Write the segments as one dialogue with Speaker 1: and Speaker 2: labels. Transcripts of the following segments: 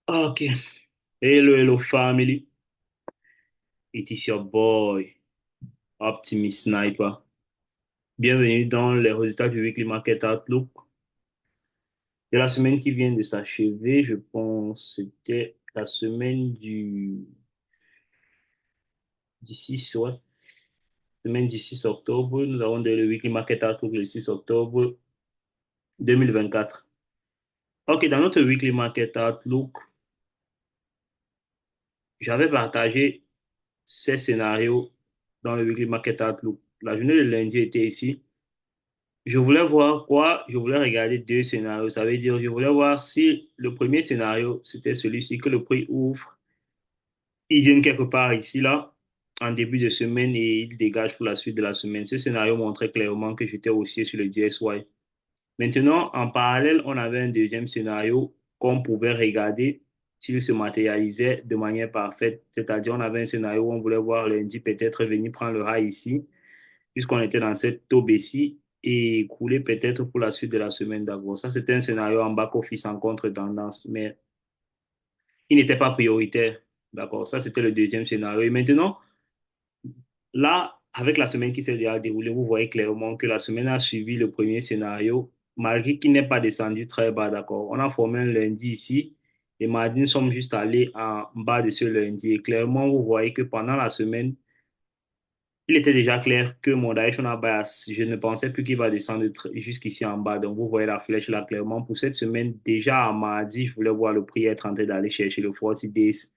Speaker 1: Ok. Hello, hello, family. It is your boy, Optimus Sniper. Bienvenue dans les résultats du Weekly Market Outlook de la semaine qui vient de s'achever. Je pense que c'était la semaine du 6, ouais. Semaine du 6 octobre. Nous avons le Weekly Market Outlook le 6 octobre 2024. Ok, dans notre Weekly Market Outlook, j'avais partagé ces scénarios dans le Weekly Market Outlook. La journée de lundi était ici. Je voulais voir quoi? Je voulais regarder deux scénarios. Ça veut dire, je voulais voir si le premier scénario, c'était celui-ci, que le prix ouvre, il vient quelque part ici, là, en début de semaine et il dégage pour la suite de la semaine. Ce scénario montrait clairement que j'étais haussier sur le DSY. Maintenant, en parallèle, on avait un deuxième scénario qu'on pouvait regarder s'il se matérialisait de manière parfaite. C'est-à-dire, on avait un scénario où on voulait voir lundi peut-être venir prendre le high ici puisqu'on était dans cette taube-ci et couler peut-être pour la suite de la semaine d'avant. Ça, c'était un scénario en back-office en contre-tendance, mais il n'était pas prioritaire. D'accord, ça, c'était le deuxième scénario. Et maintenant, là, avec la semaine qui s'est déjà déroulée, vous voyez clairement que la semaine a suivi le premier scénario, malgré qu'il n'est pas descendu très bas, d'accord. On a formé un lundi ici, et mardi, nous sommes juste allés en bas de ce lundi. Et clairement, vous voyez que pendant la semaine, il était déjà clair que mon directional bias, je ne pensais plus qu'il va descendre jusqu'ici en bas. Donc, vous voyez la flèche là clairement. Pour cette semaine, déjà à mardi, je voulais voir le prix être en train d'aller chercher le 40 days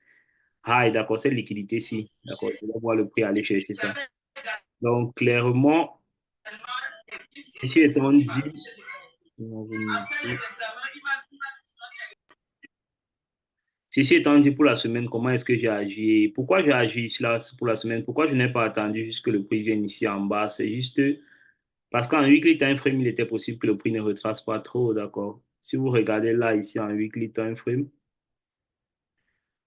Speaker 1: high. D'accord, cette liquidité-ci. D'accord, je voulais voir le prix aller chercher ça. Donc, clairement, ceci étant dit, ceci étant dit pour la semaine, comment est-ce que j'ai agi? Pourquoi j'ai agi ici là pour la semaine? Pourquoi je n'ai pas attendu jusque le prix vienne ici en bas? C'est juste parce qu'en weekly time frame, il était possible que le prix ne retrace pas trop, d'accord? Si vous regardez là, ici, en weekly time frame,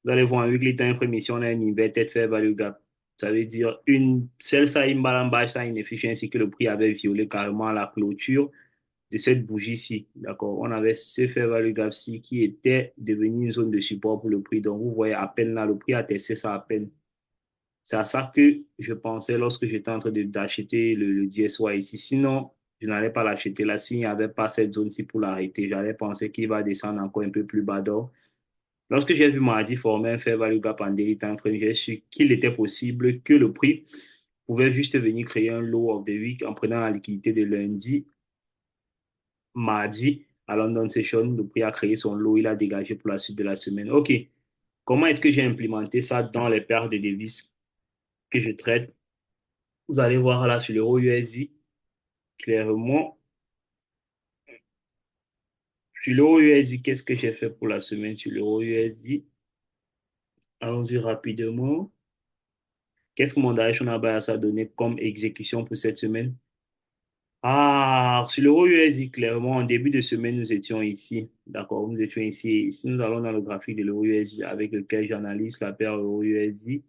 Speaker 1: vous allez voir en weekly time frame, ici, on a un inverted fair value gap. Ça veut dire une sell side imbalance buy side inefficiency que le prix avait violé carrément à la clôture de cette bougie-ci, d'accord? On avait ce fair value gap-ci qui était devenu une zone de support pour le prix. Donc, vous voyez à peine là, le prix a testé ça à peine. C'est à ça que je pensais lorsque j'étais en train d'acheter le DSY ici. Sinon, je n'allais pas l'acheter là. S'il n'y avait pas cette zone-ci pour l'arrêter, j'allais penser qu'il va descendre encore un peu plus bas d'or. Lorsque j'ai vu mardi former un fair value gap en daily time frame, j'ai su qu'il était possible que le prix pouvait juste venir créer un low of the week en prenant la liquidité de lundi, mardi, à London Session. Le prix a créé son low, il a dégagé pour la suite de la semaine. OK. Comment est-ce que j'ai implémenté ça dans les paires de devises que je traite? Vous allez voir là sur l'euro USD, clairement, sur l'euro USD, qu'est-ce que j'ai fait pour la semaine sur l'euro USD? Allons-y rapidement. Qu'est-ce que mon directional bias a donné comme exécution pour cette semaine? Ah, sur l'euro USD, clairement, en début de semaine, nous étions ici. D'accord, nous étions ici. Ici, nous allons dans le graphique de l'euro USD avec lequel j'analyse la paire euro USD.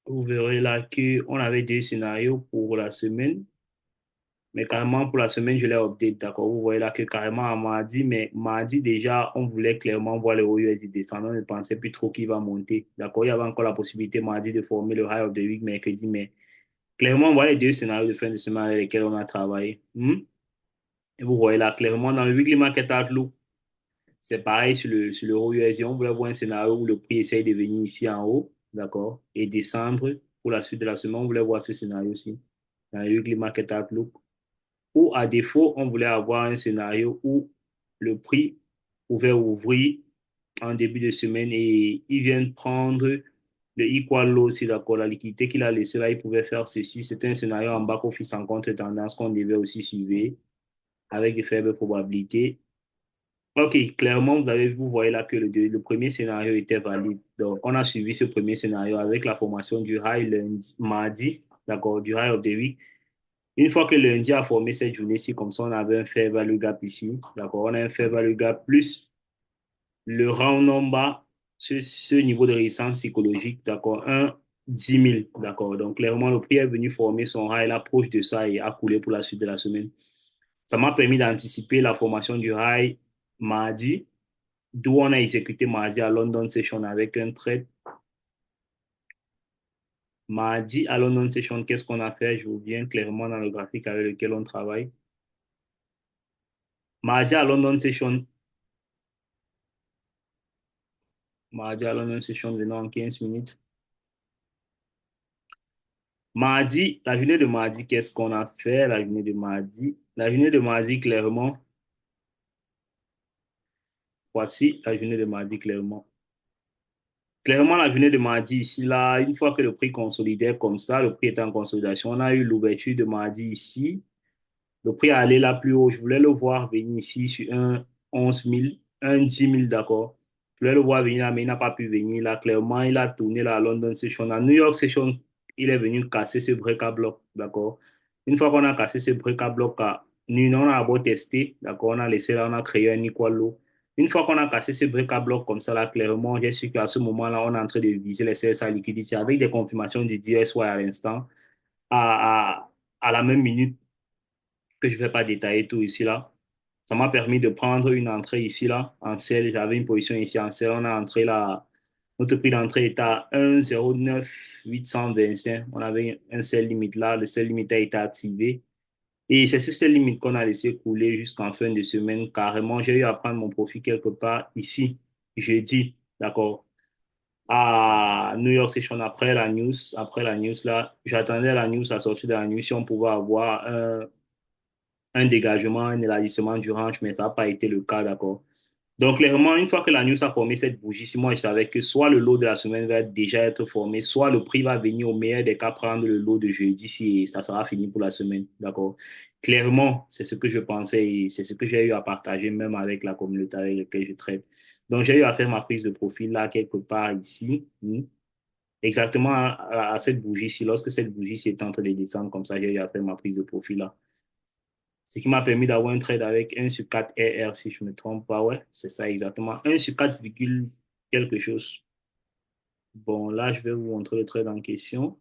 Speaker 1: Vous verrez là qu'on avait deux scénarios pour la semaine. Mais carrément, pour la semaine, je l'ai update, d'accord? Vous voyez là que carrément à mardi, mais mardi déjà, on voulait clairement voir le USD descendre. On ne pensait plus trop qu'il va monter, d'accord? Il y avait encore la possibilité mardi de former le high of the week mercredi, mais clairement, on voit les deux scénarios de fin de semaine avec lesquels on a travaillé. Et vous voyez là, clairement, dans le weekly market outlook, c'est pareil sur l'euro USD. On voulait voir un scénario où le prix essaye de venir ici en haut, d'accord? Et descendre pour la suite de la semaine. On voulait voir ce scénario-ci dans le weekly market outlook. Ou à défaut, on voulait avoir un scénario où le prix pouvait ouvrir en début de semaine et il vient de prendre le equal low aussi, d'accord, la liquidité qu'il a laissée là, il pouvait faire ceci. C'était un scénario en back-office en contre-tendance qu'on devait aussi suivre avec de faibles probabilités. Ok, clairement, vous voyez là que le premier scénario était valide. Donc, on a suivi ce premier scénario avec la formation du high lundi, mardi, d'accord, du high of the week. Une fois que lundi a formé cette journée-ci, comme ça, on avait un fair value gap ici. D'accord? On a un fair value gap plus le round number, ce niveau de résistance psychologique. D'accord? Un 10 000. D'accord? Donc, clairement, le prix est venu former son high là, proche de ça et a coulé pour la suite de la semaine. Ça m'a permis d'anticiper la formation du high mardi, d'où on a exécuté mardi à London Session avec un trade. Mardi à London Session, qu'est-ce qu'on a fait? Je vous viens clairement dans le graphique avec lequel on travaille. Mardi à London Session, mardi à London Session, venons en 15 minutes. Mardi, la journée de mardi, qu'est-ce qu'on a fait? La journée de mardi. La journée de mardi, clairement, voici la journée de mardi, clairement. Clairement, la journée de mardi, ici, là, une fois que le prix consolidait comme ça, le prix était en consolidation, on a eu l'ouverture de mardi ici. Le prix est allé là plus haut. Je voulais le voir venir ici sur un 11 000, un 10 000, d'accord. Je voulais le voir venir là, mais il n'a pas pu venir là. Clairement, il a tourné là à London Session. À New York Session, il est venu casser ce break à bloc, d'accord. Une fois qu'on a cassé ce break à bloc à New York, on a d'abord testé, d'accord. On a laissé là, on a créé un equal low. Une fois qu'on a cassé ce break à bloc comme ça, là, clairement, j'ai su qu'à ce moment-là, on est en train de viser les CSA liquidity avec des confirmations du DSY à l'instant, à, à la même minute que je ne vais pas détailler tout ici là. Ça m'a permis de prendre une entrée ici là en sell. J'avais une position ici en sell. On a entré là. Notre prix d'entrée était à 1,09 825. On avait un sell limite là. Le sell limite a été activé. Et c'est ce sell limite qu'on a laissé couler jusqu'en fin de semaine. Carrément, j'ai eu à prendre mon profit quelque part ici, jeudi. D'accord. À New York Session après la news là, j'attendais la news, la sortie de la news, si on pouvait avoir un dégagement, un élargissement du range, mais ça n'a pas été le cas, d'accord. Donc, clairement, une fois que la news a formé cette bougie, si moi je savais que soit le lot de la semaine va déjà être formé, soit le prix va venir au meilleur des cas prendre le lot de jeudi si ça sera fini pour la semaine, d'accord. Clairement, c'est ce que je pensais et c'est ce que j'ai eu à partager même avec la communauté avec laquelle je traite. Donc, j'ai eu à faire ma prise de profil là, quelque part ici, exactement à cette bougie-ci. Lorsque cette bougie-ci est en train de descendre comme ça, j'ai eu à faire ma prise de profil là. Ce qui m'a permis d'avoir un trade avec 1 sur 4 RR, si je ne me trompe pas. Ouais, c'est ça exactement. 1 sur 4, quelque chose. Bon, là, je vais vous montrer le trade en question.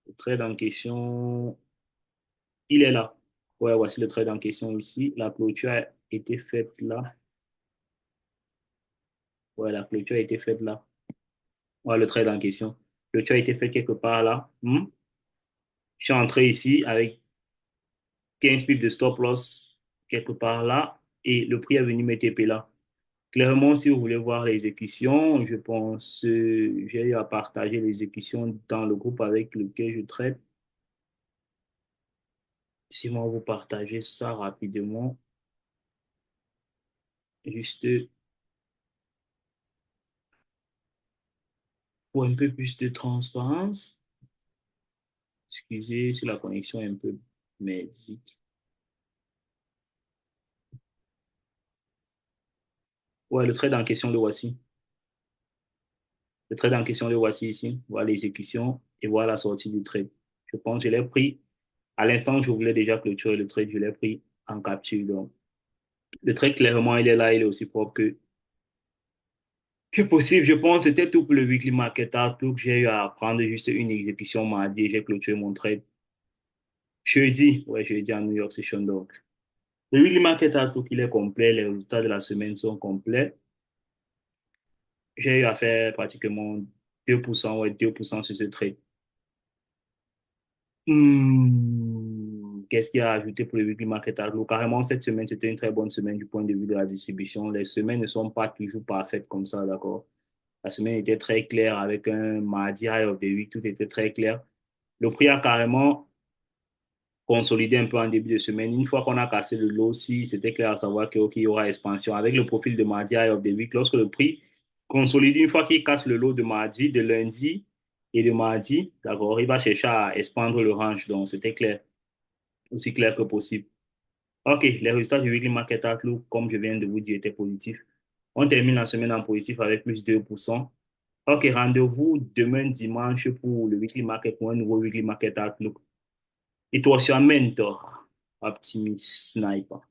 Speaker 1: Le trade en question, il est là. Ouais, voici le trade en question ici. La clôture a été faite là. Ouais, la clôture a été faite là. Ouais, le trade en question. Le trade a été fait quelque part là. Je suis entré ici avec 15 pips de stop loss quelque part là. Et le prix est venu me TP là. Clairement, si vous voulez voir l'exécution, je pense, j'ai eu à partager l'exécution dans le groupe avec lequel je traite. Si moi vous partagez ça rapidement, juste pour un peu plus de transparence. Excusez si la connexion est un peu merdique. Ouais, le trade en question, le voici. Le trade en question, le voici ici. Voilà l'exécution et voilà la sortie du trade. Je pense que je l'ai pris. À l'instant, je voulais déjà clôturer le trade, je l'ai pris en capture. Donc, le trade, clairement, il est là, il est aussi propre que possible. Je pense que c'était tout pour le weekly market outlook. J'ai eu à prendre juste une exécution mardi et j'ai clôturé mon trade jeudi. Ouais, jeudi en New York Session. Donc, le weekly market outlook, il est complet. Les résultats de la semaine sont complets. J'ai eu à faire pratiquement 2%, ouais, 2% sur ce trade. Qu'est-ce qu'il y a à ajouter pour le weekly market outlook? Carrément, cette semaine, c'était une très bonne semaine du point de vue de la distribution. Les semaines ne sont pas toujours parfaites comme ça, d'accord? La semaine était très claire avec un mardi high of the week, tout était très clair. Le prix a carrément consolidé un peu en début de semaine. Une fois qu'on a cassé le low, si c'était clair à savoir que, OK, il y aura expansion. Avec le profil de mardi high of the week, lorsque le prix consolide, une fois qu'il casse le low de mardi, de lundi et de mardi, d'accord, il va chercher à expandre le range. Donc, c'était clair, aussi clair que possible. OK, les résultats du weekly market outlook, comme je viens de vous dire, étaient positifs. On termine la semaine en positif avec plus de 2%. OK, rendez-vous demain dimanche pour le weekly market, pour un nouveau weekly market outlook. Et toi, je suis un mentor, Optimus Sniper.